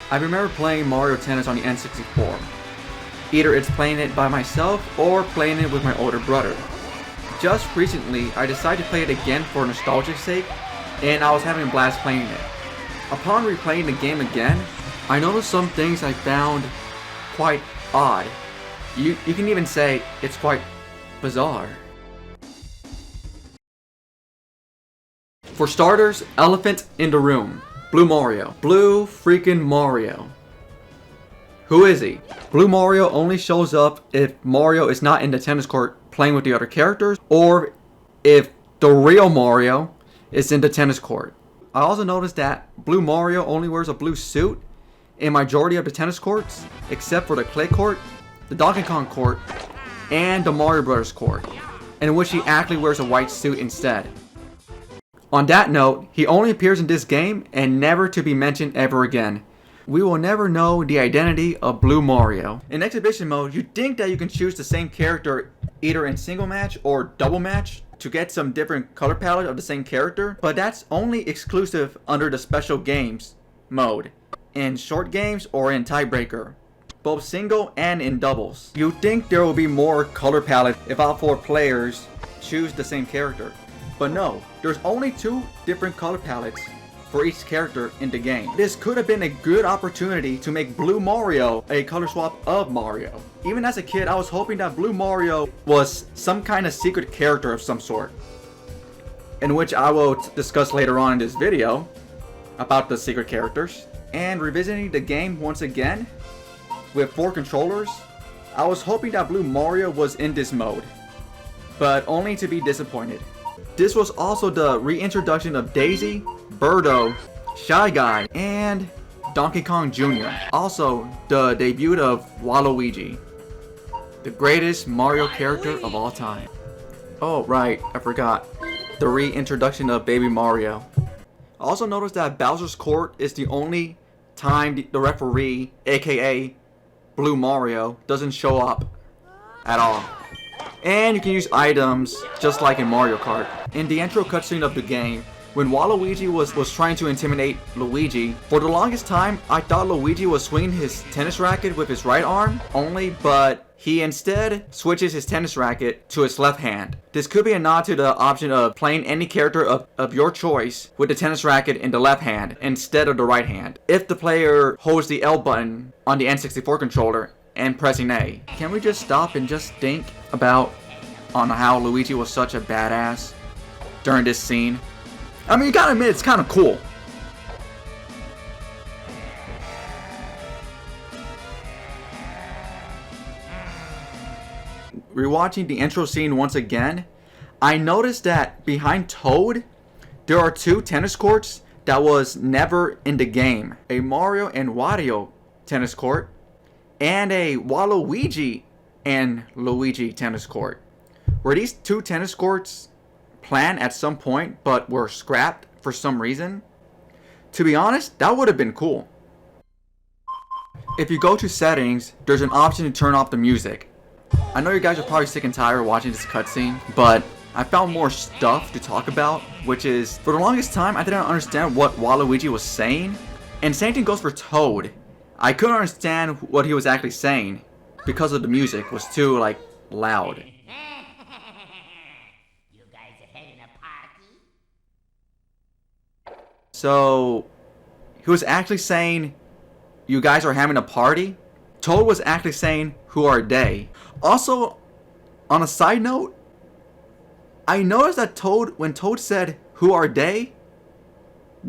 I remember playing Mario Tennis on the N64. Either it's playing it by myself or playing it with my older brother. Just recently, I decided to play it again for nostalgia's sake, and I was having a blast playing it. Upon replaying the game again, I noticed some things I found quite odd. You can even say it's quite bizarre. For starters, elephant in the room. Blue Mario. Blue freaking Mario. Who is he? Blue Mario only shows up if Mario is not in the tennis court playing with the other characters, or if the real Mario is in the tennis court. I also noticed that Blue Mario only wears a blue suit in majority of the tennis courts, except for the clay court, the Donkey Kong court, and the Mario Bros. Court, in which he actually wears a white suit instead. On that note, he only appears in this game and never to be mentioned ever again. We will never know the identity of Blue Mario. In exhibition mode, you'd think that you can choose the same character either in single match or double match to get some different color palette of the same character, but that's only exclusive under the special games mode, in short games or in tiebreaker, both single and in doubles. You'd think there will be more color palette if all 4 players choose the same character. But no, there's only 2 different color palettes for each character in the game. This could have been a good opportunity to make Blue Mario a color swap of Mario. Even as a kid, I was hoping that Blue Mario was some kind of secret character of some sort, in which I will discuss later on in this video about the secret characters. And revisiting the game once again with 4 controllers, I was hoping that Blue Mario was in this mode, but only to be disappointed. This was also the reintroduction of Daisy, Birdo, Shy Guy, and Donkey Kong Jr. Also, the debut of Waluigi, the greatest Mario character of all time. Oh right, I forgot. The reintroduction of Baby Mario. I also noticed that Bowser's Court is the only time the referee, aka Blue Mario, doesn't show up at all. And you can use items just like in Mario Kart. In the intro cutscene of the game, when Waluigi was trying to intimidate Luigi, for the longest time I thought Luigi was swinging his tennis racket with his right arm only, but he instead switches his tennis racket to his left hand. This could be a nod to the option of playing any character of your choice with the tennis racket in the left hand instead of the right hand, if the player holds the L button on the N64 controller and pressing A. Can we just stop and just think about on how Luigi was such a badass during this scene? I mean, you gotta admit, it's kind of cool. Rewatching the intro scene once again, I noticed that behind Toad, there are 2 tennis courts that was never in the game. A Mario and Wario tennis court, and a Waluigi and Luigi tennis court. Were these 2 tennis courts planned at some point but were scrapped for some reason? To be honest, that would have been cool. If you go to settings, there's an option to turn off the music. I know you guys are probably sick and tired of watching this cutscene, but I found more stuff to talk about, which is, for the longest time I didn't understand what Waluigi was saying, and same thing goes for Toad. I couldn't understand what he was actually saying because of the music was too loud. You guys are having a party? So he was actually saying, you guys are having a party? Toad was actually saying, who are they? Also, on a side note, I noticed that Toad, when Toad said, who are they?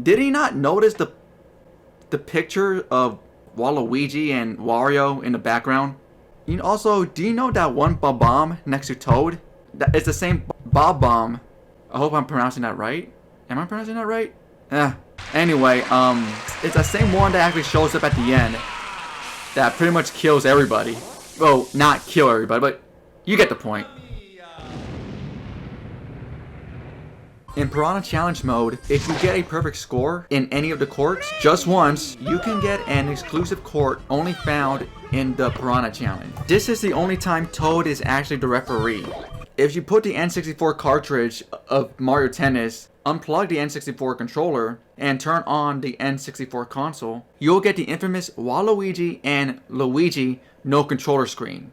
Did he not notice the picture of Waluigi and Wario in the background? Also, do you know that one Bob-omb next to Toad? That is the same Bob-omb. I hope I'm pronouncing that right. Am I pronouncing that right? Anyway, it's the same one that actually shows up at the end that pretty much kills everybody. Well, not kill everybody, but you get the point. In Piranha Challenge mode, if you get a perfect score in any of the courts just once, you can get an exclusive court only found in the Piranha Challenge. This is the only time Toad is actually the referee. If you put the N64 cartridge of Mario Tennis unplug the N64 controller and turn on the N64 console, you'll get the infamous Waluigi and Luigi no controller screen.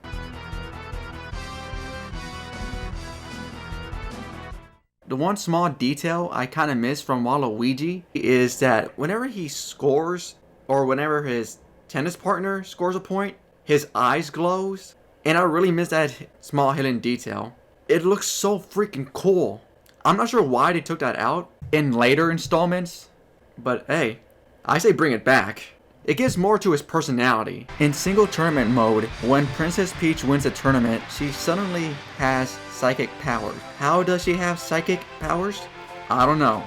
The one small detail I kind of miss from Waluigi is that whenever he scores, or whenever his tennis partner scores a point, his eyes glows. And I really miss that small hidden detail. It looks so freaking cool. I'm not sure why they took that out in later installments, but hey, I say bring it back. It gives more to his personality. In single tournament mode, when Princess Peach wins a tournament, she suddenly has psychic powers. How does she have psychic powers? I don't know.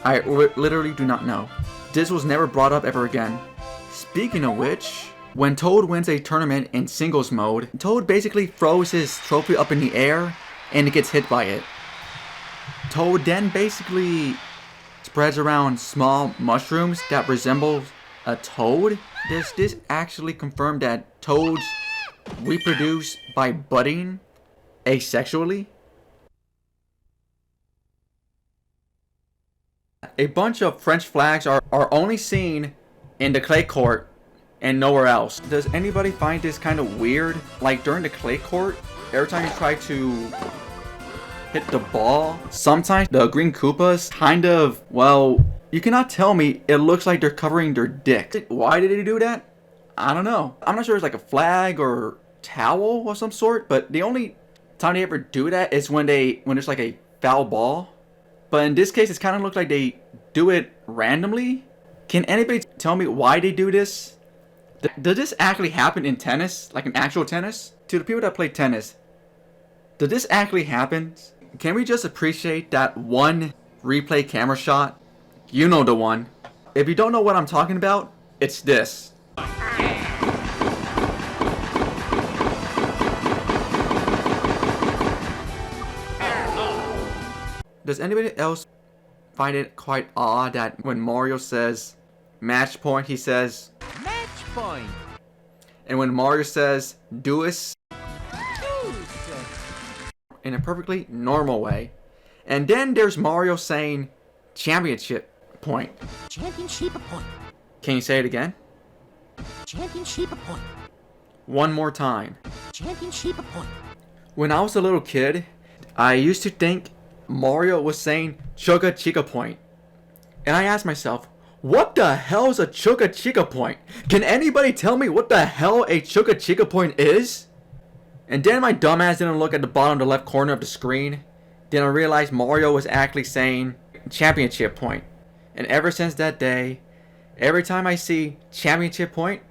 I literally do not know. This was never brought up ever again. Speaking of which, when Toad wins a tournament in singles mode, Toad basically throws his trophy up in the air and it gets hit by it. Toad then basically spreads around small mushrooms that resemble a toad. Does this actually confirm that toads reproduce by budding asexually? A bunch of French flags are only seen in the clay court and nowhere else. Does anybody find this kind of weird? Like during the clay court, every time you try to hit the ball, sometimes the green Koopas kind of, well, you cannot tell me it looks like they're covering their dicks. Why did they do that? I don't know. I'm not sure it's like a flag or towel of some sort, but the only time they ever do that is when there's like a foul ball. But in this case, it kind of looks like they do it randomly. Can anybody tell me why they do this? Does this actually happen in tennis? Like in actual tennis? To the people that play tennis, does this actually happen? Can we just appreciate that one replay camera shot? You know the one. If you don't know what I'm talking about, it's this. Does anybody else find it quite odd that when Mario says match point, he says match point, and when Mario says deuce, in a perfectly normal way, and then there's Mario saying championship point. Championship point. Can you say it again? Championship point. One more time. Championship point. When I was a little kid, I used to think Mario was saying Chugga Chicka point. And I asked myself, what the hell is a Chugga Chicka point? Can anybody tell me what the hell a Chugga Chicka point is? And then my dumbass didn't look at the bottom of the left corner of the screen. Then I realized Mario was actually saying championship point. And ever since that day, every time I see championship point,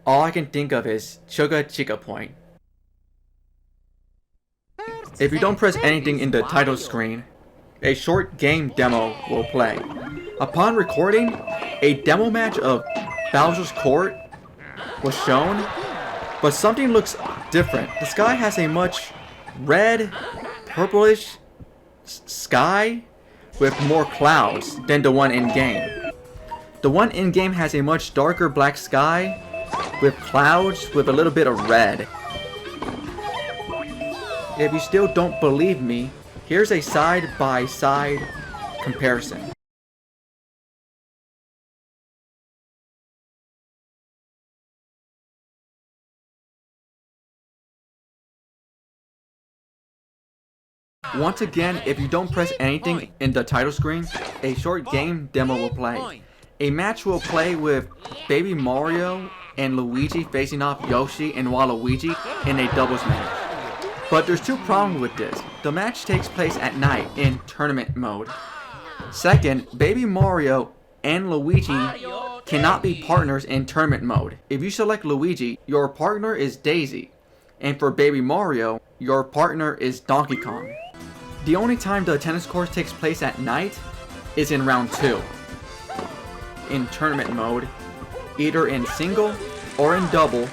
all I can think of is Chugga Chicka point. If you don't press anything in the title screen, a short game demo will play. Upon recording, a demo match of Bowser's Court was shown, but something looks different. The sky has a much red, purplish sky with more clouds than the one in-game. The one in-game has a much darker black sky with clouds with a little bit of red. If you still don't believe me, here's a side-by-side comparison. Once again, if you don't press anything in the title screen, a short game demo will play. A match will play with Baby Mario and Luigi facing off Yoshi and Waluigi in a doubles match. But there's two problems with this. The match takes place at night in tournament mode. Second, Baby Mario and Luigi cannot be partners in tournament mode. If you select Luigi, your partner is Daisy. And for Baby Mario, your partner is Donkey Kong. The only time the tennis course takes place at night is in round 2. In tournament mode, either in single or in double,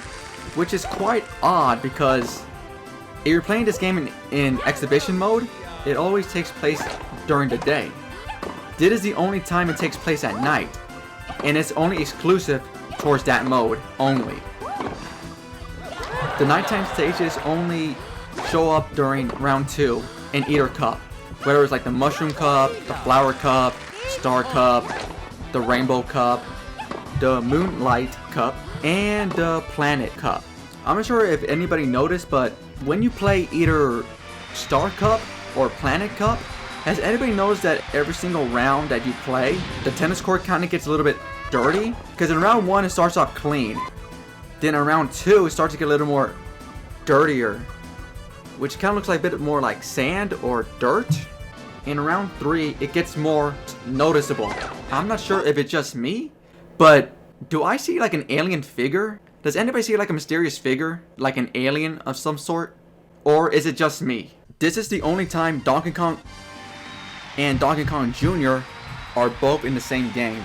which is quite odd because if you're playing this game in exhibition mode, it always takes place during the day. This is the only time it takes place at night, and it's only exclusive towards that mode only. The nighttime stages only show up during round 2 in either cup. Whether it's like the Mushroom Cup, the Flower Cup, Star Cup, the Rainbow Cup, the Moonlight Cup, and the Planet Cup. I'm not sure if anybody noticed, but when you play either Star Cup or Planet Cup, has anybody noticed that every single round that you play, the tennis court kind of gets a little bit dirty? Because in round 1 it starts off clean. Then in round 2 it starts to get a little more dirtier, which kind of looks like a bit more like sand or dirt. In round 3 it gets more noticeable. I'm not sure if it's just me, but do I see like an alien figure? Does anybody see like a mysterious figure, like an alien of some sort? Or is it just me? This is the only time Donkey Kong and Donkey Kong Jr. are both in the same game.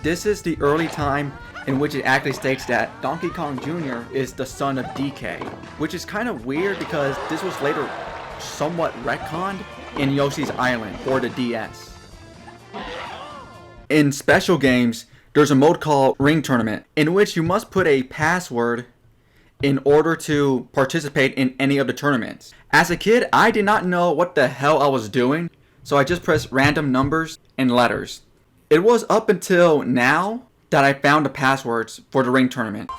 This is the early time in which it actually states that Donkey Kong Jr. is the son of DK, which is kind of weird because this was later somewhat retconned in Yoshi's Island for the DS. In special games, there's a mode called Ring Tournament, in which you must put a password in order to participate in any of the tournaments. As a kid, I did not know what the hell I was doing, so I just pressed random numbers and letters. It was up until now that I found the passwords for the Ring Tournament.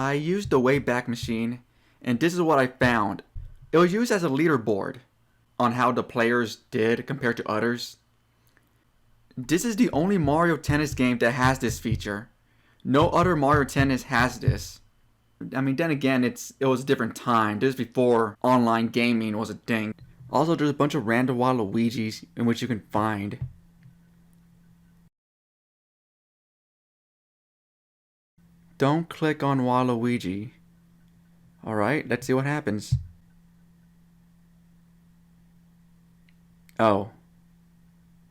I used the Wayback Machine, and this is what I found. It was used as a leaderboard on how the players did compared to others. This is the only Mario Tennis game that has this feature. No other Mario Tennis has this. I mean, then again, it was a different time. This was before online gaming was a thing. Also, there's a bunch of random Waluigis in which you can find. Don't click on Waluigi. Alright, let's see what happens. Oh.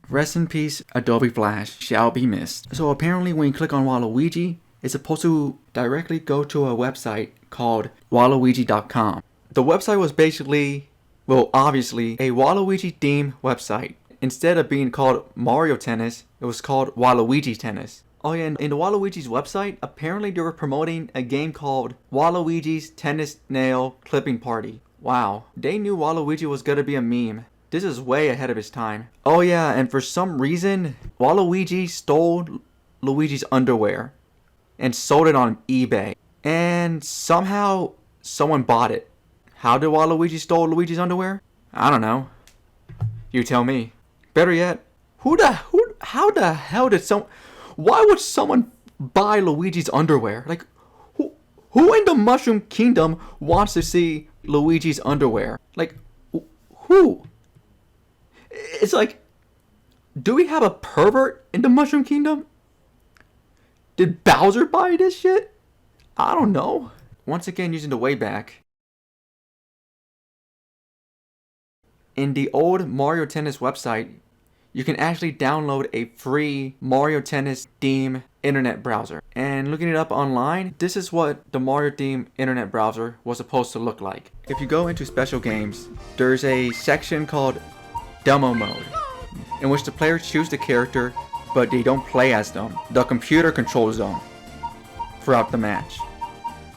Rest in peace, Adobe Flash shall be missed. So apparently when you click on Waluigi, it's supposed to directly go to a website called Waluigi.com. The website was basically, well, obviously, a Waluigi themed website. Instead of being called Mario Tennis, it was called Waluigi Tennis. Oh yeah, in the Waluigi's website, apparently they were promoting a game called Waluigi's Tennis Nail Clipping Party. Wow, they knew Waluigi was gonna be a meme. This is way ahead of his time. Oh yeah, and for some reason, Waluigi stole Luigi's underwear and sold it on eBay. And somehow, someone bought it. How did Waluigi stole Luigi's underwear? I don't know. You tell me. Better yet, how the hell did why would someone buy Luigi's underwear? Like, who in the Mushroom Kingdom wants to see Luigi's underwear? Like, who? It's like, do we have a pervert in the Mushroom Kingdom? Did Bowser buy this shit? I don't know. Once again, using the Wayback. In the old Mario Tennis website, you can actually download a free Mario Tennis theme internet browser. And looking it up online, this is what the Mario theme internet browser was supposed to look like. If you go into special games, there's a section called Demo Mode, in which the players choose the character, but they don't play as them. The computer controls them throughout the match.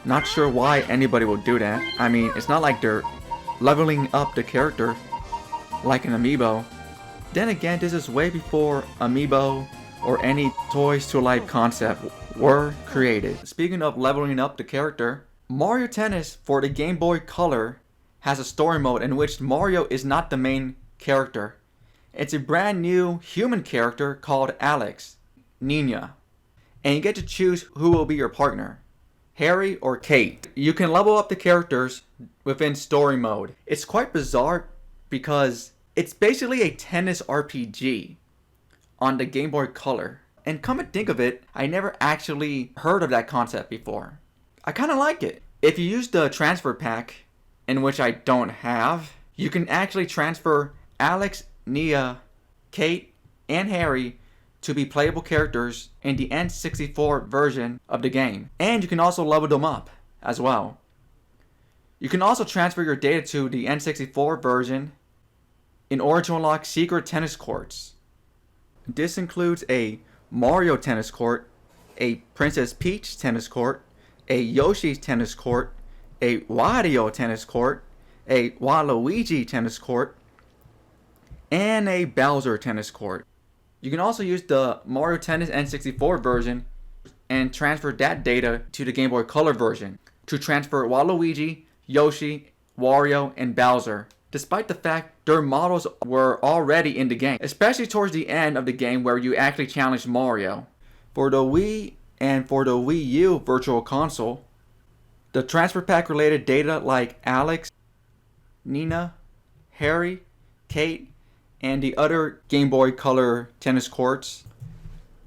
Not sure why anybody would do that. I mean, it's not like they're leveling up the character like an amiibo. Then again, this is way before amiibo or any toys to life concept were created. Speaking of leveling up the character, Mario Tennis for the Game Boy Color has a story mode in which Mario is not the main character. It's a brand new human character called Alex, Nina, and you get to choose who will be your partner, Harry or Kate. You can level up the characters within story mode. It's quite bizarre because it's basically a tennis RPG on the Game Boy Color. And come and think of it, I never actually heard of that concept before. I kind of like it. If you use the transfer pack, in which I don't have, you can actually transfer Alex, Nia, Kate, and Harry to be playable characters in the N64 version of the game. And you can also level them up as well. You can also transfer your data to the N64 version in order to unlock secret tennis courts. This includes a Mario tennis court, a Princess Peach tennis court, a Yoshi tennis court, a Wario tennis court, a Waluigi tennis court, and a Bowser tennis court. You can also use the Mario Tennis N64 version and transfer that data to the Game Boy Color version to transfer Waluigi, Yoshi, Wario, and Bowser, despite the fact their models were already in the game, especially towards the end of the game where you actually challenged Mario. For the Wii and for the Wii U Virtual Console, the transfer pack related data like Alex, Nina, Harry, Kate, and the other Game Boy Color tennis courts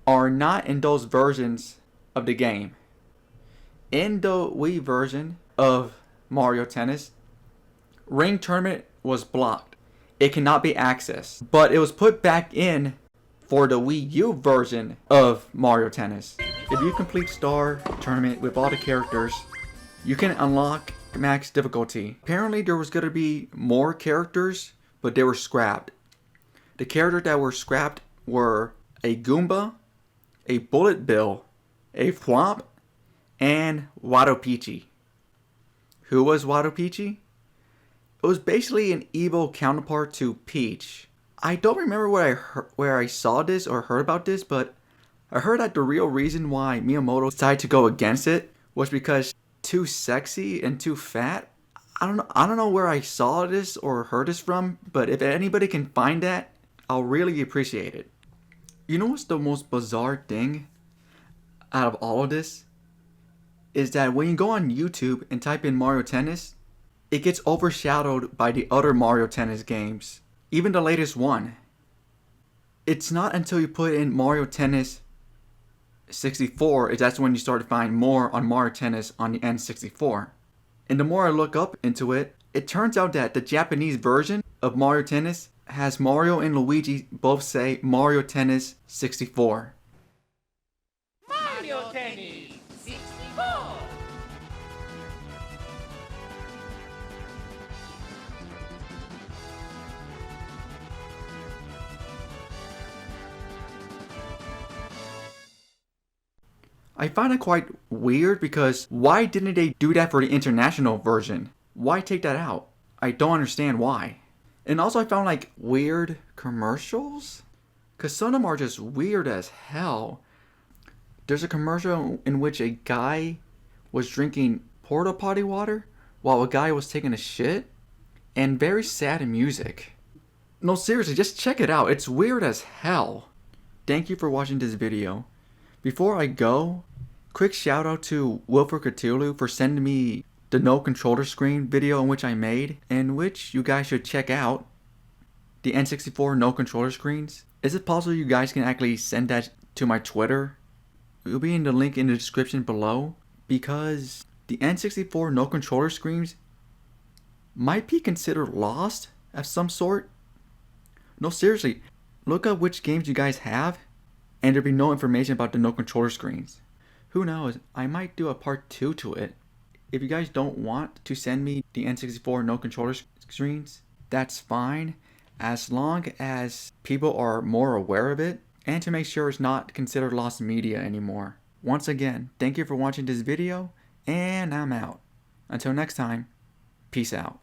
are not in those versions of the game. In the Wii version of Mario Tennis, Ring Tournament was blocked. It cannot be accessed, but it was put back in for the Wii U version of Mario Tennis. If you complete Star Tournament with all the characters, you can unlock max difficulty. Apparently there was going to be more characters, but they were scrapped. The characters that were scrapped were a Goomba, a Bullet Bill, a Thwomp, and Waluigi. Who was Waluigi? It was basically an evil counterpart to Peach. I don't remember where I saw this or heard about this, but I heard that the real reason why Miyamoto decided to go against it was because too sexy and too fat. I don't know where I saw this or heard this from, but if anybody can find that, I'll really appreciate it. You know what's the most bizarre thing out of all of this? Is that when you go on YouTube and type in Mario Tennis, it gets overshadowed by the other Mario Tennis games. Even the latest one. It's not until you put in Mario Tennis 64, that's when you start to find more on Mario Tennis on the N64. And the more I look up into it, it turns out that the Japanese version of Mario Tennis has Mario and Luigi both say Mario Tennis 64. Mario Tennis 64! I find it quite weird because why didn't they do that for the international version? Why take that out? I don't understand why. And also I found like weird commercials? Cause some of them are just weird as hell. There's a commercial in which a guy was drinking porta potty water while a guy was taking a shit. And very sad music. No, seriously, just check it out. It's weird as hell. Thank you for watching this video. Before I go, quick shout out to Wilford Cthulhu for sending me the no controller screen video in which I made, in which you guys should check out the N64 no controller screens. Is it possible you guys can actually send that to my Twitter? It will be in the link in the description below, because the N64 no controller screens might be considered lost of some sort. No, seriously, look up which games you guys have, and there'll be no information about the no controller screens. Who knows, I might do a part 2 to it. If you guys don't want to send me the N64 no controller screens, that's fine, as long as people are more aware of it, and to make sure it's not considered lost media anymore. Once again, thank you for watching this video, and I'm out. Until next time, peace out.